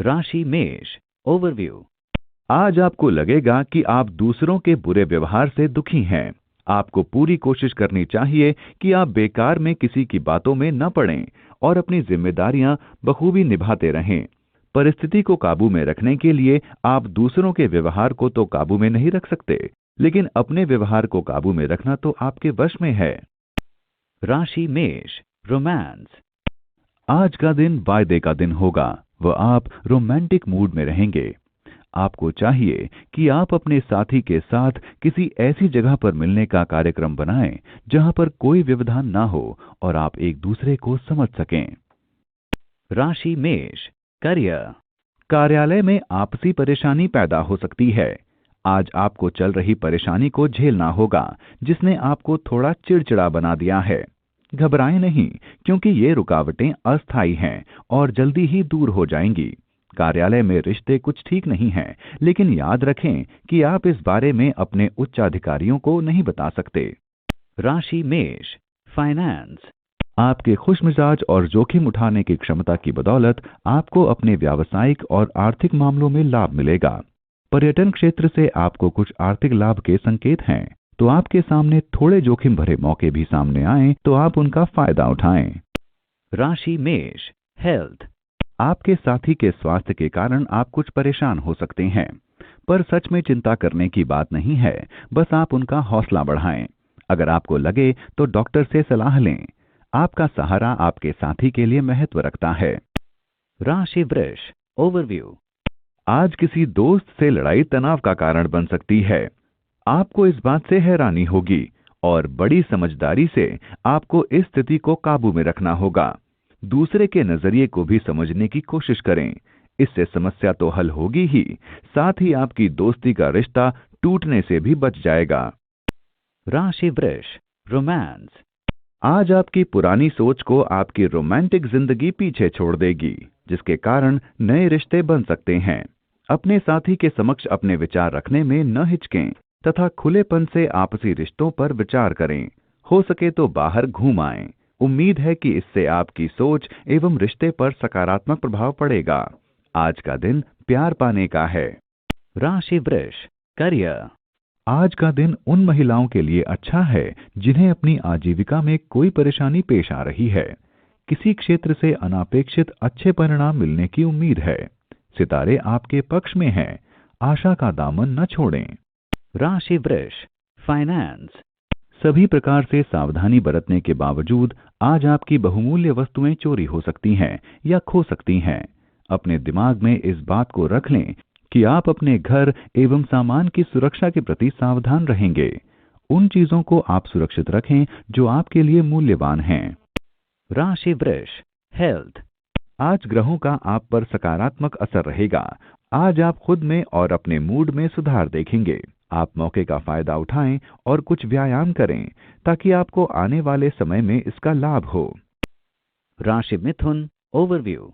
राशि मेष। ओवरव्यू। आज आपको लगेगा कि आप दूसरों के बुरे व्यवहार से दुखी हैं। आपको पूरी कोशिश करनी चाहिए कि आप बेकार में किसी की बातों में न पड़ें और अपनी जिम्मेदारियां बखूबी निभाते रहें। परिस्थिति को काबू में रखने के लिए आप दूसरों के व्यवहार को तो काबू में नहीं रख सकते, लेकिन अपने व्यवहार को काबू में रखना तो आपके वश में है। राशि मेष। रोमांस। आज का दिन वायदे का दिन होगा। वह आप रोमांटिक मूड में रहेंगे। आपको चाहिए कि आप अपने साथी के साथ किसी ऐसी जगह पर मिलने का कार्यक्रम बनाएं जहां पर कोई व्यवधान ना हो और आप एक दूसरे को समझ सकें। राशि मेष। करियर। कार्यालय में आपसी परेशानी पैदा हो सकती है। आज आपको चल रही परेशानी को झेलना होगा, जिसने आपको थोड़ा चिड़चिड़ा बना दिया है। घबराएं नहीं, क्योंकि ये रुकावटें अस्थायी हैं और जल्दी ही दूर हो जाएंगी। कार्यालय में रिश्ते कुछ ठीक नहीं हैं, लेकिन याद रखें कि आप इस बारे में अपने उच्चाधिकारियों को नहीं बता सकते। राशि मेष। फाइनेंस। आपके खुशमिजाज और जोखिम उठाने की क्षमता की बदौलत आपको अपने व्यावसायिक और आर्थिक मामलों में लाभ मिलेगा। पर्यटन क्षेत्र से आपको कुछ आर्थिक लाभ के संकेत हैं, तो आपके सामने थोड़े जोखिम भरे मौके भी सामने आएं तो आप उनका फायदा उठाएं। राशि मेष। हेल्थ। आपके साथी के स्वास्थ्य के कारण आप कुछ परेशान हो सकते हैं, पर सच में चिंता करने की बात नहीं है। बस आप उनका हौसला बढ़ाएं। अगर आपको लगे तो डॉक्टर से सलाह लें। आपका सहारा आपके साथी के लिए महत्व रखता है। राशि वृष। ओवरव्यू। आज किसी दोस्त से लड़ाई तनाव का कारण बन सकती है। आपको इस बात से हैरानी होगी और बड़ी समझदारी से आपको इस स्थिति को काबू में रखना होगा। दूसरे के नजरिए को भी समझने की कोशिश करें। इससे समस्या तो हल होगी ही, साथ ही आपकी दोस्ती का रिश्ता टूटने से भी बच जाएगा। राशि वृष। रोमांस। आज आपकी पुरानी सोच को आपकी रोमांटिक जिंदगी पीछे छोड़ देगी, जिसके कारण नए रिश्ते बन सकते हैं। अपने साथी के समक्ष अपने विचार रखने में न हिचकें तथा खुलेपन से आपसी रिश्तों पर विचार करें। हो सके तो बाहर घूम आएं। उम्मीद है कि इससे आपकी सोच एवं रिश्ते पर सकारात्मक प्रभाव पड़ेगा। आज का दिन प्यार पाने का है। राशि वृष। करियर। आज का दिन उन महिलाओं के लिए अच्छा है जिन्हें अपनी आजीविका में कोई परेशानी पेश आ रही है। किसी क्षेत्र से अनापेक्षित अच्छे परिणाम मिलने की उम्मीद है। सितारे आपके पक्ष में हैं। आशा का दामन न छोड़ें। राशि वृष। फाइनेंस। सभी प्रकार से सावधानी बरतने के बावजूद आज आपकी बहुमूल्य वस्तुएं चोरी हो सकती हैं या खो सकती हैं। अपने दिमाग में इस बात को रख लें कि आप अपने घर एवं सामान की सुरक्षा के प्रति सावधान रहेंगे। उन चीजों को आप सुरक्षित रखें जो आपके लिए मूल्यवान हैं। राशि वृष। हेल्थ। आज ग्रहों का आप पर सकारात्मक असर रहेगा। आज आप खुद में और अपने मूड में सुधार देखेंगे। आप मौके का फायदा उठाएं और कुछ व्यायाम करें ताकि आपको आने वाले समय में इसका लाभ हो। राशि मिथुन। ओवरव्यू।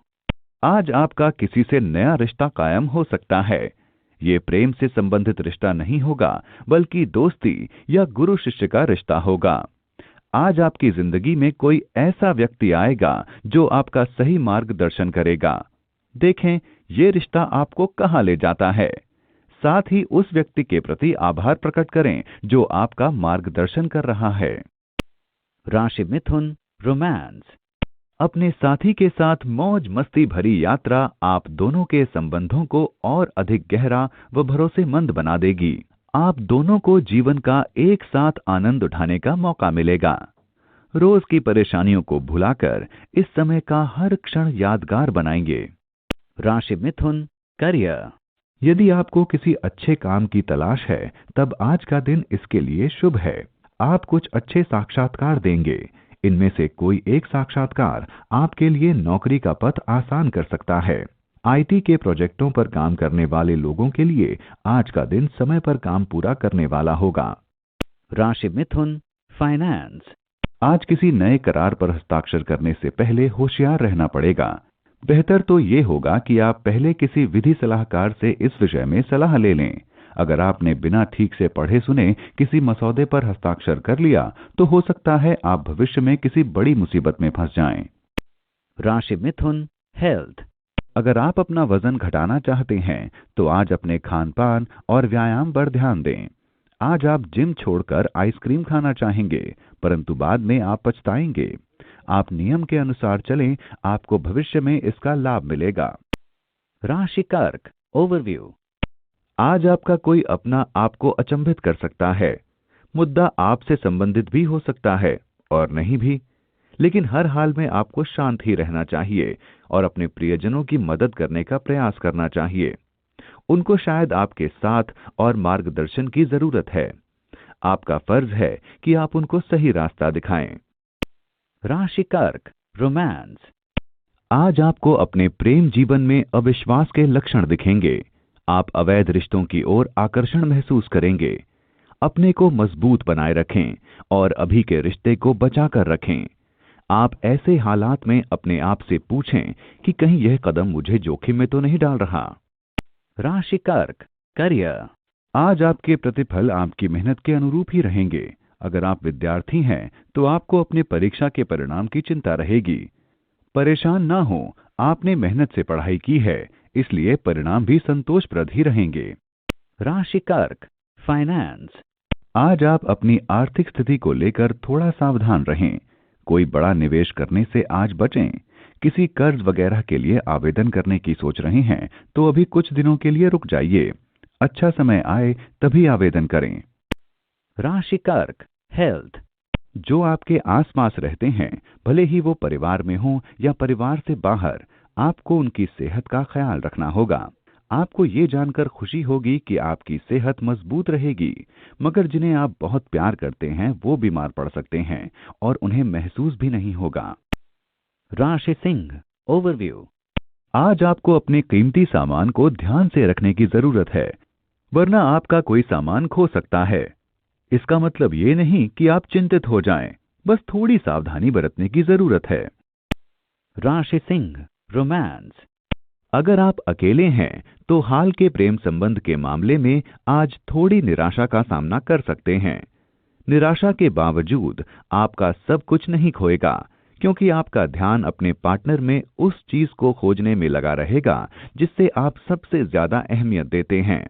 आज आपका किसी से नया रिश्ता कायम हो सकता है। ये प्रेम से संबंधित रिश्ता नहीं होगा, बल्कि दोस्ती या गुरु शिष्य का रिश्ता होगा। आज आपकी जिंदगी में कोई ऐसा व्यक्ति आएगा जो आपका सही मार्गदर्शन करेगा। देखें ये रिश्ता आपको कहां ले जाता है। साथ ही उस व्यक्ति के प्रति आभार प्रकट करें जो आपका मार्गदर्शन कर रहा है। राशि मिथुन। रोमांस। अपने साथी के साथ मौज मस्ती भरी यात्रा आप दोनों के संबंधों को और अधिक गहरा व भरोसेमंद बना देगी। आप दोनों को जीवन का एक साथ आनंद उठाने का मौका मिलेगा। रोज की परेशानियों को भुलाकर इस समय का हर क्षण यादगार बनाएंगे। राशि मिथुन। करियर। यदि आपको किसी अच्छे काम की तलाश है, तब आज का दिन इसके लिए शुभ है। आप कुछ अच्छे साक्षात्कार देंगे। इनमें से कोई एक साक्षात्कार आपके लिए नौकरी का पथ आसान कर सकता है। आईटी के प्रोजेक्टों पर काम करने वाले लोगों के लिए आज का दिन समय पर काम पूरा करने वाला होगा। राशि मिथुन। फाइनेंस। आज किसी नए करार पर हस्ताक्षर करने से पहले होशियार रहना पड़ेगा। बेहतर तो ये होगा कि आप पहले किसी विधि सलाहकार से इस विषय में सलाह ले लें। अगर आपने बिना ठीक से पढ़े सुने किसी मसौदे पर हस्ताक्षर कर लिया तो हो सकता है आप भविष्य में किसी बड़ी मुसीबत में फंस जाएं। राशि मिथुन। हेल्थ। अगर आप अपना वजन घटाना चाहते हैं तो आज अपने खान पान और व्यायाम पर ध्यान दें। आज आप जिम छोड़कर आइसक्रीम खाना चाहेंगे, परंतु बाद में आप पछताएंगे। आप नियम के अनुसार चलें, आपको भविष्य में इसका लाभ मिलेगा। राशि कर्क ओवरव्यू। आज आपका कोई अपना आपको अचंभित कर सकता है। मुद्दा आपसे संबंधित भी हो सकता है और नहीं भी, लेकिन हर हाल में आपको शांत ही रहना चाहिए और अपने प्रियजनों की मदद करने का प्रयास करना चाहिए। उनको शायद आपके साथ और मार्गदर्शन की जरूरत है। आपका फर्ज है कि आप उनको सही रास्ता दिखाएं। राशि कर्क रोमांस। आज आपको अपने प्रेम जीवन में अविश्वास के लक्षण दिखेंगे। आप अवैध रिश्तों की ओर आकर्षण महसूस करेंगे। अपने को मजबूत बनाए रखें और अभी के रिश्ते को बचाकर रखें। आप ऐसे हालात में अपने आप से पूछें कि कहीं यह कदम मुझे जोखिम में तो नहीं डाल रहा। राशि कर्क करियर। आज आपके प्रतिफल आपकी मेहनत के अनुरूप ही रहेंगे। अगर आप विद्यार्थी हैं तो आपको अपने परीक्षा के परिणाम की चिंता रहेगी। परेशान ना हो, आपने मेहनत से पढ़ाई की है, इसलिए परिणाम भी संतोषप्रद ही रहेंगे। राशि कर्क फाइनेंस। आज आप अपनी आर्थिक स्थिति को लेकर थोड़ा सावधान रहें। कोई बड़ा निवेश करने से आज बचें। किसी कर्ज वगैरह के लिए आवेदन करने की सोच रहे हैं तो अभी कुछ दिनों के लिए रुक जाइए। अच्छा समय आए तभी आवेदन करें। राशि कर्क हेल्थ। जो आपके आसपास रहते हैं, भले ही वो परिवार में हो या परिवार से बाहर, आपको उनकी सेहत का ख्याल रखना होगा। आपको ये जानकर खुशी होगी कि आपकी सेहत मजबूत रहेगी, मगर जिन्हें आप बहुत प्यार करते हैं वो बीमार पड़ सकते हैं और उन्हें महसूस भी नहीं होगा। राशि सिंह ओवरव्यू। आज आपको अपने कीमती सामान को ध्यान से रखने की जरूरत है, वरना आपका कोई सामान खो सकता है। इसका मतलब ये नहीं कि आप चिंतित हो जाएं, बस थोड़ी सावधानी बरतने की जरूरत है। राशि सिंह रोमांस। अगर आप अकेले हैं तो हाल के प्रेम संबंध के मामले में आज थोड़ी निराशा का सामना कर सकते हैं। निराशा के बावजूद आपका सब कुछ नहीं खोएगा, क्योंकि आपका ध्यान अपने पार्टनर में उस चीज को खोजने में लगा रहेगा जिससे आप सबसे ज्यादा अहमियत देते हैं।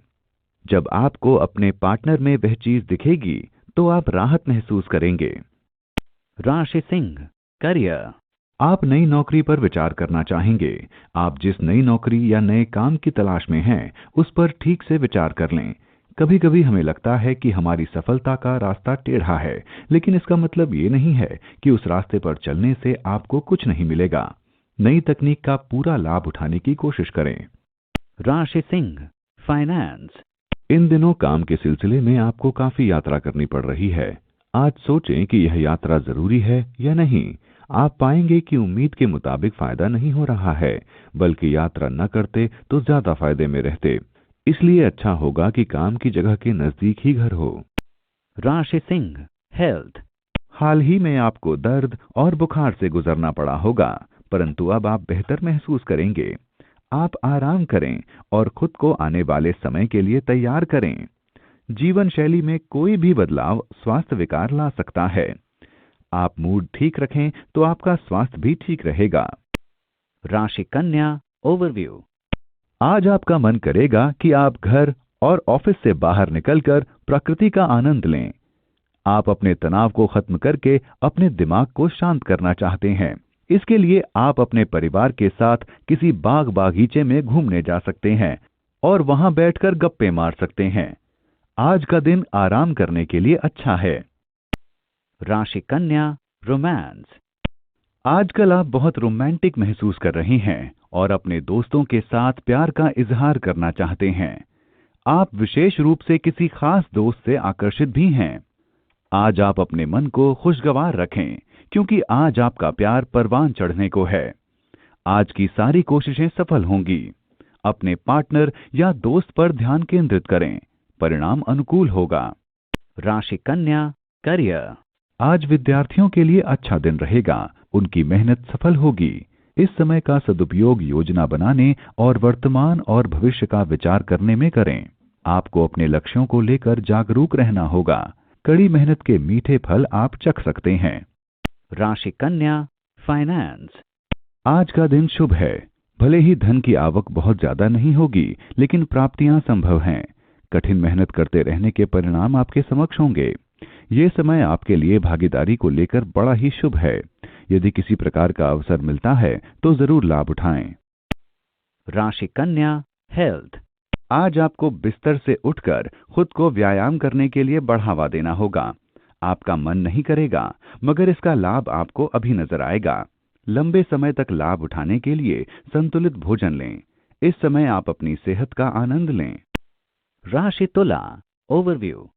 जब आपको अपने पार्टनर में वह चीज दिखेगी तो आप राहत महसूस करेंगे। राशि सिंह करियर। आप नई नौकरी पर विचार करना चाहेंगे। आप जिस नई नौकरी या नए काम की तलाश में हैं, उस पर ठीक से विचार कर लें। कभी कभी हमें लगता है कि हमारी सफलता का रास्ता टेढ़ा है, लेकिन इसका मतलब ये नहीं है कि उस रास्ते पर चलने से आपको कुछ नहीं मिलेगा। नई तकनीक का पूरा लाभ उठाने की कोशिश करें। राशि सिंह फाइनेंस। इन दिनों काम के सिलसिले में आपको काफी यात्रा करनी पड़ रही है। आज सोचें कि यह यात्रा जरूरी है या नहीं। आप पाएंगे कि उम्मीद के मुताबिक फायदा नहीं हो रहा है, बल्कि यात्रा न करते तो ज्यादा फायदे में रहते। इसलिए अच्छा होगा कि काम की जगह के नजदीक ही घर हो। राशि सिंह हेल्थ। हाल ही में आपको दर्द और बुखार से गुजरना पड़ा होगा, परंतु अब आप बेहतर महसूस करेंगे। आप आराम करें और खुद को आने वाले समय के लिए तैयार करें। जीवन शैली में कोई भी बदलाव स्वास्थ्य विकार ला सकता है। आप मूड ठीक रखें तो आपका स्वास्थ्य भी ठीक रहेगा। राशि कन्या ओवरव्यू। आज आपका मन करेगा कि आप घर और ऑफिस से बाहर निकलकर प्रकृति का आनंद लें। आप अपने तनाव को खत्म करके अपने दिमाग को शांत करना चाहते हैं। इसके लिए आप अपने परिवार के साथ किसी बाग बागीचे में घूमने जा सकते हैं और वहां बैठकर गप्पे मार सकते हैं। आज का दिन आराम करने के लिए अच्छा है। राशि कन्या रोमांस। आजकल आप बहुत रोमांटिक महसूस कर रही हैं और अपने दोस्तों के साथ प्यार का इजहार करना चाहते हैं। आप विशेष रूप से किसी खास दोस्त से आकर्षित भी हैं। आज आप अपने मन को खुशगवार रखें, क्योंकि आज आपका प्यार परवान चढ़ने को है। आज की सारी कोशिशें सफल होंगी। अपने पार्टनर या दोस्त पर ध्यान केंद्रित करें, परिणाम अनुकूल होगा। राशि कन्या करियर। आज विद्यार्थियों के लिए अच्छा दिन रहेगा, उनकी मेहनत सफल होगी। इस समय का सदुपयोग योजना बनाने और वर्तमान और भविष्य का विचार करने में करें। आपको अपने लक्ष्यों को लेकर जागरूक रहना होगा। कड़ी मेहनत के मीठे फल आप चख सकते हैं। राशि कन्या फाइनेंस। आज का दिन शुभ है। भले ही धन की आवक बहुत ज्यादा नहीं होगी, लेकिन प्राप्तियां संभव हैं। कठिन मेहनत करते रहने के परिणाम आपके समक्ष होंगे। ये समय आपके लिए भागीदारी को लेकर बड़ा ही शुभ है। यदि किसी प्रकार का अवसर मिलता है तो जरूर लाभ उठाएं। राशि कन्या, हेल्थ। आज आपको बिस्तर से उठकर खुद को व्यायाम करने के लिए बढ़ावा देना होगा। आपका मन नहीं करेगा, मगर इसका लाभ आपको अभी नजर आएगा। लंबे समय तक लाभ उठाने के लिए संतुलित भोजन लें। इस समय आप अपनी सेहत का आनंद लें। राशि तुला, ओवरव्यू।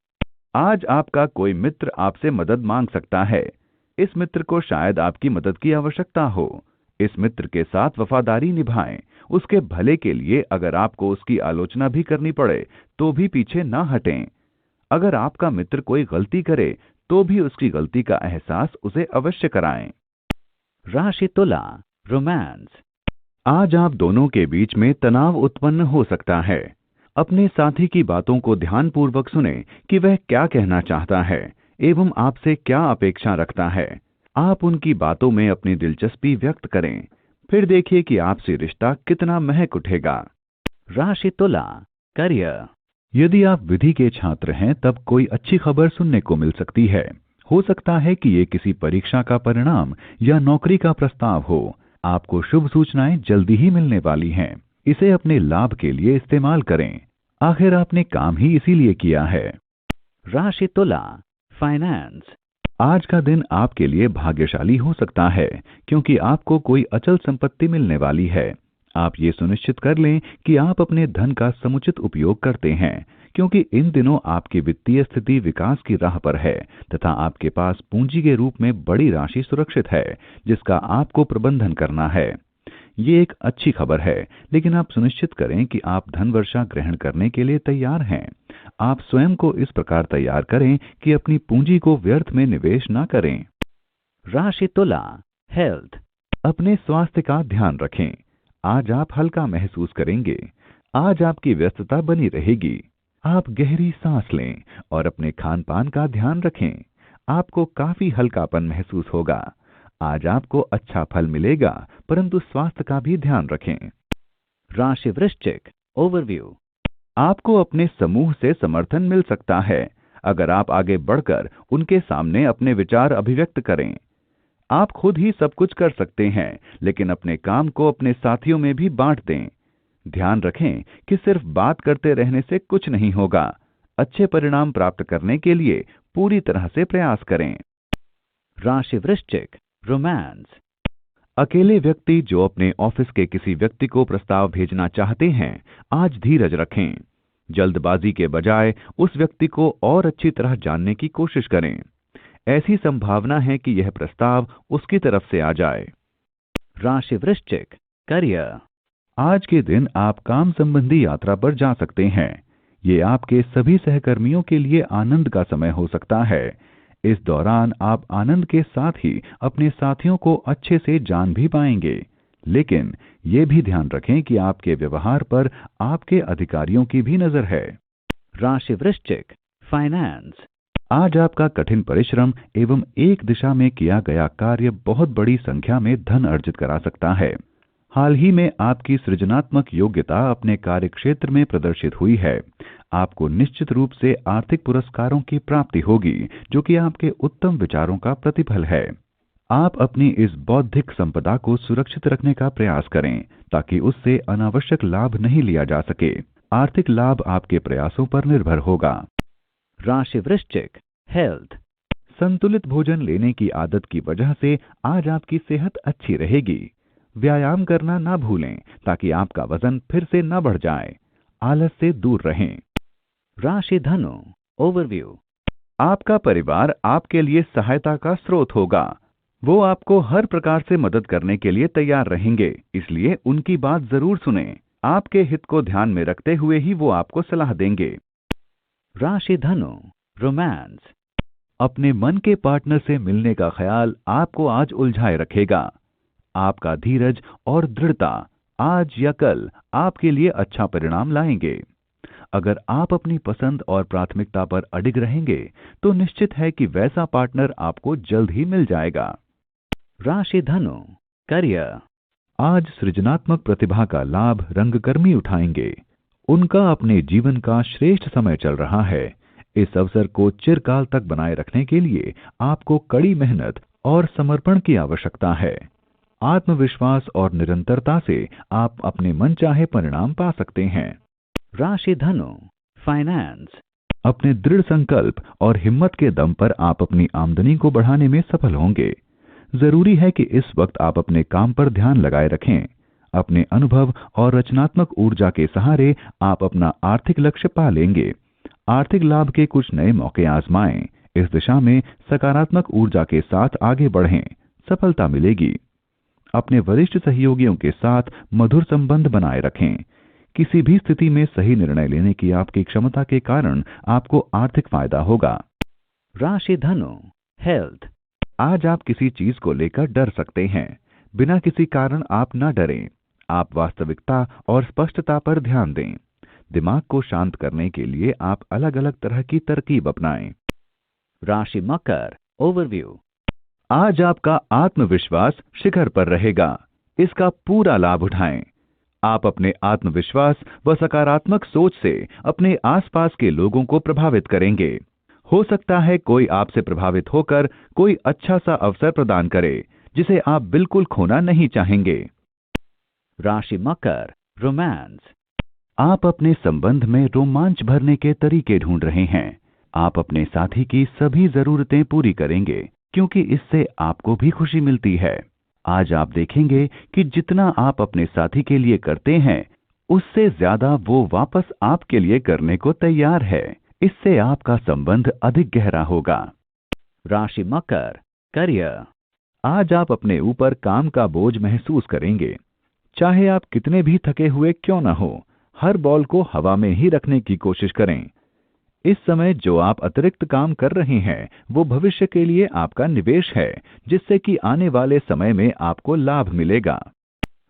आज आपका कोई मित्र आपसे मदद मांग सकता है। इस मित्र को शायद आपकी मदद की आवश्यकता हो। इस मित्र के साथ वफादारी निभाएं। उसके भले के लिए अगर आपको उसकी आलोचना भी करनी पड़े तो भी पीछे ना हटें। अगर आपका मित्र कोई गलती करे तो भी उसकी गलती का एहसास उसे अवश्य कराएं। राशि तुला, रोमांस। आज आप दोनों के बीच में तनाव उत्पन्न हो सकता है। अपने साथी की बातों को ध्यानपूर्वक सुनें कि वह क्या कहना चाहता है एवं आपसे क्या अपेक्षा रखता है। आप उनकी बातों में अपनी दिलचस्पी व्यक्त करें। फिर देखिए कि आपसे रिश्ता कितना महक उठेगा। राशि तुला, करियर। यदि आप विधि के छात्र हैं तब कोई अच्छी खबर सुनने को मिल सकती है। हो सकता है कि ये किसी परीक्षा का परिणाम या नौकरी का प्रस्ताव हो। आपको शुभ सूचनाएं जल्दी ही मिलने वाली हैं। इसे अपने लाभ के लिए इस्तेमाल करें। आखिर आपने काम ही इसीलिए किया है। राशि तुला, फाइनेंस। आज का दिन आपके लिए भाग्यशाली हो सकता है, क्योंकि आपको कोई अचल संपत्ति मिलने वाली है। आप ये सुनिश्चित कर लें कि आप अपने धन का समुचित उपयोग करते हैं, क्योंकि इन दिनों आपकी वित्तीय स्थिति विकास की राह पर है तथा आपके पास पूंजी के रूप में बड़ी राशि सुरक्षित है, जिसका आपको प्रबंधन करना है। ये एक अच्छी खबर है, लेकिन आप सुनिश्चित करें कि आप धन वर्षा ग्रहण करने के लिए तैयार हैं। आप स्वयं को इस प्रकार तैयार करें कि अपनी पूंजी को व्यर्थ में निवेश न करें। राशि तुला, हेल्थ। अपने स्वास्थ्य का ध्यान रखें। आज आप हल्का महसूस करेंगे। आज आपकी व्यस्तता बनी रहेगी। आप गहरी सांस लें और अपने खान पान का ध्यान रखें। आपको काफी हल्कापन महसूस होगा। आज आपको अच्छा फल मिलेगा, परंतु स्वास्थ्य का भी ध्यान रखें। राशि वृश्चिक, ओवरव्यू। आपको अपने समूह से समर्थन मिल सकता है अगर आप आगे बढ़कर उनके सामने अपने विचार अभिव्यक्त करें। आप खुद ही सब कुछ कर सकते हैं, लेकिन अपने काम को अपने साथियों में भी बांट दें। ध्यान रखें कि सिर्फ बात करते रहने से कुछ नहीं होगा। अच्छे परिणाम प्राप्त करने के लिए पूरी तरह से प्रयास करें। राशि वृश्चिक, रोमांस। अकेले व्यक्ति जो अपने ऑफिस के किसी व्यक्ति को प्रस्ताव भेजना चाहते हैं, आज धीरज रखें। जल्दबाजी के बजाय उस व्यक्ति को और अच्छी तरह जानने की कोशिश करें। ऐसी संभावना है कि यह प्रस्ताव उसकी तरफ से आ जाए। राशि वृश्चिक, करियर। आज के दिन आप काम संबंधी यात्रा पर जा सकते हैं। ये आपके सभी सहकर्मियों के लिए आनंद का समय हो सकता है। इस दौरान आप आनंद के साथ ही अपने साथियों को अच्छे से जान भी पाएंगे, लेकिन ये भी ध्यान रखें कि आपके व्यवहार पर आपके अधिकारियों की भी नजर है। राशि वृश्चिक, फाइनेंस। आज आपका कठिन परिश्रम एवं एक दिशा में किया गया कार्य बहुत बड़ी संख्या में धन अर्जित करा सकता है। हाल ही में आपकी सृजनात्मक योग्यता अपने कार्यक्षेत्र में प्रदर्शित हुई है। आपको निश्चित रूप से आर्थिक पुरस्कारों की प्राप्ति होगी, जो कि आपके उत्तम विचारों का प्रतिफल है। आप अपनी इस बौद्धिक संपदा को सुरक्षित रखने का प्रयास करें, ताकि उससे अनावश्यक लाभ नहीं लिया जा सके। आर्थिक लाभ आपके प्रयासों पर निर्भर होगा। राशि वृश्चिक, हेल्थ। संतुलित भोजन लेने की आदत की वजह से आज आपकी सेहत अच्छी रहेगी। व्यायाम करना ना भूलें, ताकि आपका वजन फिर से न बढ़ जाए। आलस से दूर रहें। राशि धनु, ओवरव्यू। आपका परिवार आपके लिए सहायता का स्रोत होगा। वो आपको हर प्रकार से मदद करने के लिए तैयार रहेंगे, इसलिए उनकी बात जरूर सुनें। आपके हित को ध्यान में रखते हुए ही वो आपको सलाह देंगे। राशि धनु, रोमांस। अपने मन के पार्टनर से मिलने का ख्याल आपको आज उलझाए रखेगा। आपका धीरज और दृढ़ता आज या कल आपके लिए अच्छा परिणाम लाएंगे। अगर आप अपनी पसंद और प्राथमिकता पर अडिग रहेंगे, तो निश्चित है कि वैसा पार्टनर आपको जल्द ही मिल जाएगा। राशि धनु, करियर। आज सृजनात्मक प्रतिभा का लाभ रंगकर्मी उठाएंगे। उनका अपने जीवन का श्रेष्ठ समय चल रहा है। इस अवसर को चिरकाल तक बनाए रखने के लिए आपको कड़ी मेहनत और समर्पण की आवश्यकता है। आत्मविश्वास और निरंतरता से आप अपने मनचाहे परिणाम पा सकते हैं। राशि धनु, फाइनेंस। अपने दृढ़ संकल्प और हिम्मत के दम पर आप अपनी आमदनी को बढ़ाने में सफल होंगे। जरूरी है कि इस वक्त आप अपने काम पर ध्यान लगाए रखें। अपने अनुभव और रचनात्मक ऊर्जा के सहारे आप अपना आर्थिक लक्ष्य पा लेंगे। आर्थिक लाभ के कुछ नए मौके आजमाएं। इस दिशा में सकारात्मक ऊर्जा के साथ आगे बढ़ें, सफलता मिलेगी। अपने वरिष्ठ सहयोगियों के साथ मधुर संबंध बनाए रखें। किसी भी स्थिति में सही निर्णय लेने की आपकी क्षमता के कारण आपको आर्थिक फायदा होगा। राशि धनु, हेल्थ। आज आप किसी चीज को लेकर डर सकते हैं। बिना किसी कारण आप न डरें। आप वास्तविकता और स्पष्टता पर ध्यान दें। दिमाग को शांत करने के लिए आप अलग अलग तरह की तरकीब अपनाएं। राशि मकर, ओवरव्यू। आज आपका आत्मविश्वास शिखर पर रहेगा। इसका पूरा लाभ उठाएं। आप अपने आत्मविश्वास व सकारात्मक सोच से अपने आसपास के लोगों को प्रभावित करेंगे। हो सकता है कोई आपसे प्रभावित होकर कोई अच्छा सा अवसर प्रदान करे जिसे आप बिल्कुल खोना नहीं चाहेंगे। राशि मकर, रोमांस। आप अपने संबंध में रोमांच भरने के तरीके ढूंढ रहे हैं। आप अपने साथी की सभी जरूरतें पूरी करेंगे क्योंकि इससे आपको भी खुशी मिलती है। आज आप देखेंगे कि जितना आप अपने साथी के लिए करते हैं उससे ज्यादा वो वापस आपके लिए करने को तैयार है। इससे आपका संबंध अधिक गहरा होगा। राशि मकर, करियर। आज आप अपने ऊपर काम का बोझ महसूस करेंगे। चाहे आप कितने भी थके हुए क्यों न हो, हर बॉल को हवा में ही रखने की कोशिश करें। इस समय जो आप अतिरिक्त काम कर रहे हैं वो भविष्य के लिए आपका निवेश है, जिससे कि आने वाले समय में आपको लाभ मिलेगा।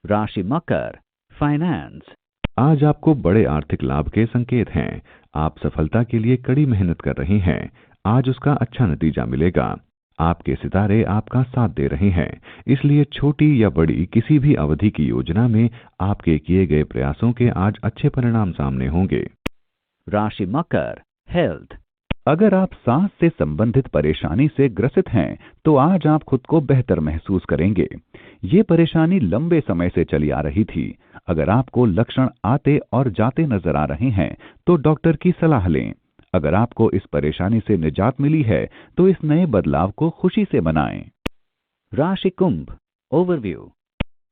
राशि मकर, फाइनेंस। आज आपको बड़े आर्थिक लाभ के संकेत हैं। आप सफलता के लिए कड़ी मेहनत कर रहे हैं। आज उसका अच्छा नतीजा मिलेगा। आपके सितारे आपका साथ दे रहे हैं, इसलिए छोटी या बड़ी किसी भी अवधि की योजना में आपके किए गए प्रयासों के आज अच्छे परिणाम सामने होंगे। राशि मकर, हेल्थ। अगर आप सांस से संबंधित परेशानी से ग्रसित हैं तो आज आप खुद को बेहतर महसूस करेंगे। ये परेशानी लंबे समय से चली आ रही थी। अगर आपको लक्षण आते और जाते नजर आ रहे हैं तो डॉक्टर की सलाह लें। अगर आपको इस परेशानी से निजात मिली है तो इस नए बदलाव को खुशी से मनाएं। राशि कुंभ, ओवरव्यू।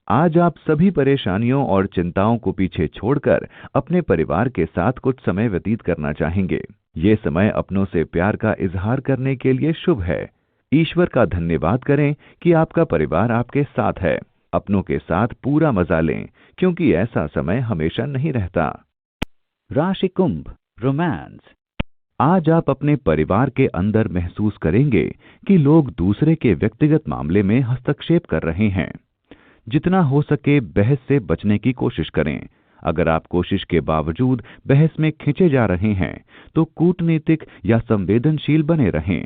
आज आप सभी परेशानियों और चिंताओं को पीछे छोड़कर अपने परिवार के साथ कुछ समय व्यतीत करना चाहेंगे। ये समय अपनों से प्यार का इजहार करने के लिए शुभ है। ईश्वर का धन्यवाद करें कि आपका परिवार आपके साथ है। अपनों के साथ पूरा मजा लें क्योंकि ऐसा समय हमेशा नहीं रहता। राशि कुंभ, रोमांस। आज आप अपने परिवार के अंदर महसूस करेंगे कि लोग दूसरे के व्यक्तिगत मामले में हस्तक्षेप कर रहे हैं। जितना हो सके बहस से बचने की कोशिश करें। अगर आप कोशिश के बावजूद बहस में खींचे जा रहे हैं तो कूटनीतिक या संवेदनशील बने रहें।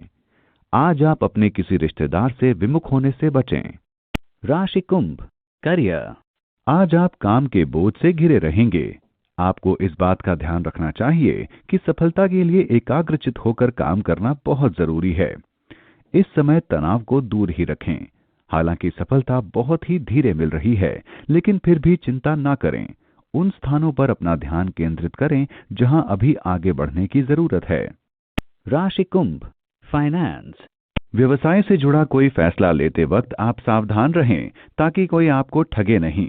आज आप अपने किसी रिश्तेदार से विमुख होने से बचें। राशि कुंभ, करियर। आज आप काम के बोझ से घिरे रहेंगे। आपको इस बात का ध्यान रखना चाहिए कि सफलता के लिए एकाग्रचित होकर काम करना बहुत जरूरी है। इस समय तनाव को दूर ही रखें। हालांकि सफलता बहुत ही धीरे मिल रही है, लेकिन फिर भी चिंता ना करें। उन स्थानों पर अपना ध्यान केंद्रित करें जहां अभी आगे बढ़ने की जरूरत है। राशि कुंभ, फाइनेंस। व्यवसाय से जुड़ा कोई फैसला लेते वक्त आप सावधान रहें ताकि कोई आपको ठगे नहीं,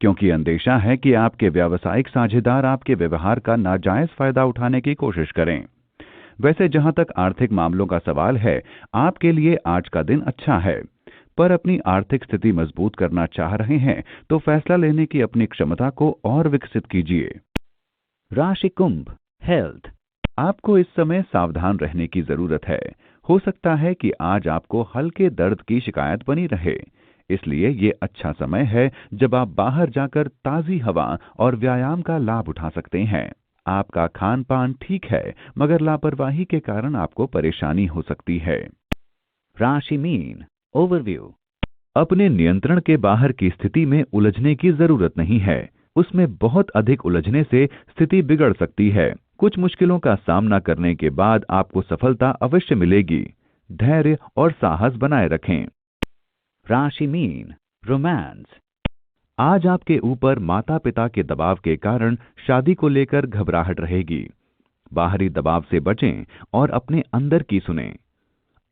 क्योंकि अंदेशा है कि आपके व्यावसायिक साझेदार आपके व्यवहार का नाजायज फायदा उठाने की कोशिश करें। वैसे जहां तक आर्थिक मामलों का सवाल है, आपके लिए आज का दिन अच्छा है, पर अपनी आर्थिक स्थिति मजबूत करना चाह रहे हैं तो फैसला लेने की अपनी क्षमता को और विकसित कीजिए। राशि कुंभ, हेल्थ। आपको इस समय सावधान रहने की जरूरत है। हो सकता है कि आज आपको हल्के दर्द की शिकायत बनी रहे, इसलिए ये अच्छा समय है जब आप बाहर जाकर ताजी हवा और व्यायाम का लाभ उठा सकते हैं। आपका खान पान ठीक है, मगर लापरवाही के कारण आपको परेशानी हो सकती है। राशि मीन, ओवरव्यू। अपने नियंत्रण के बाहर की स्थिति में उलझने की जरूरत नहीं है। उसमें बहुत अधिक उलझने से स्थिति बिगड़ सकती है। कुछ मुश्किलों का सामना करने के बाद आपको सफलता अवश्य मिलेगी। धैर्य और साहस बनाए रखें। राशि मीन, रोमांस। आज आपके ऊपर माता पिता के दबाव के कारण शादी को लेकर घबराहट रहेगी। बाहरी दबाव से बचें और अपने अंदर की सुनें।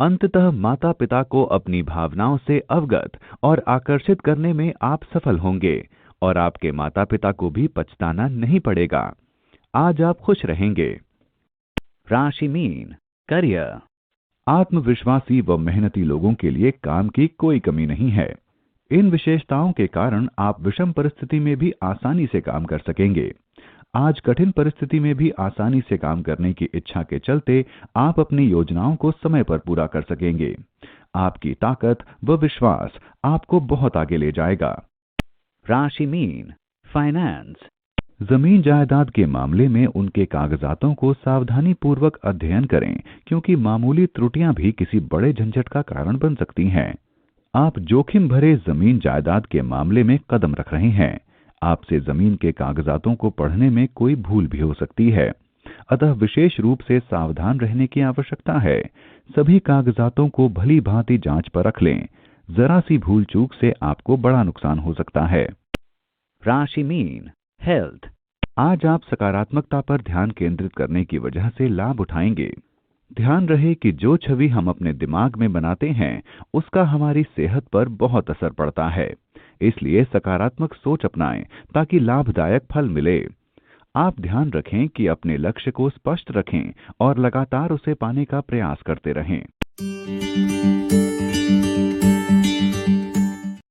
अंततः माता पिता को अपनी भावनाओं से अवगत और आकर्षित करने में आप सफल होंगे और आपके माता पिता को भी पछताना नहीं पड़ेगा। आज आप खुश रहेंगे। राशि मीन, करियर। आत्मविश्वासी व मेहनती लोगों के लिए काम की कोई कमी नहीं है। इन विशेषताओं के कारण आप विषम परिस्थिति में भी आसानी से काम कर सकेंगे। आज कठिन परिस्थिति में भी आसानी से काम करने की इच्छा के चलते आप अपनी योजनाओं को समय पर पूरा कर सकेंगे। आपकी ताकत व विश्वास आपको बहुत आगे ले जाएगा। राशि मीन, फाइनेंस। जमीन जायदाद के मामले में उनके कागजातों को सावधानी पूर्वक अध्ययन करें, क्योंकि मामूली त्रुटियां भी किसी बड़े झंझट का कारण बन सकती हैं। आप जोखिम भरे जमीन जायदाद के मामले में कदम रख रहे हैं। आपसे जमीन के कागजातों को पढ़ने में कोई भूल भी हो सकती है, अतः विशेष रूप से सावधान रहने की आवश्यकता है। सभी कागजातों को भली भांति जांच पर रख लें। जरा सी भूल चूक से आपको बड़ा नुकसान हो सकता है। राशि मीन, हेल्थ। आज आप सकारात्मकता पर ध्यान केंद्रित करने की वजह से लाभ उठाएंगे। ध्यान रहे कि जो छवि हम अपने दिमाग में बनाते हैं उसका हमारी सेहत पर बहुत असर पड़ता है। इसलिए सकारात्मक सोच अपनाएं ताकि लाभदायक फल मिले। आप ध्यान रखें कि अपने लक्ष्य को स्पष्ट रखें और लगातार उसे पाने का प्रयास करते रहें।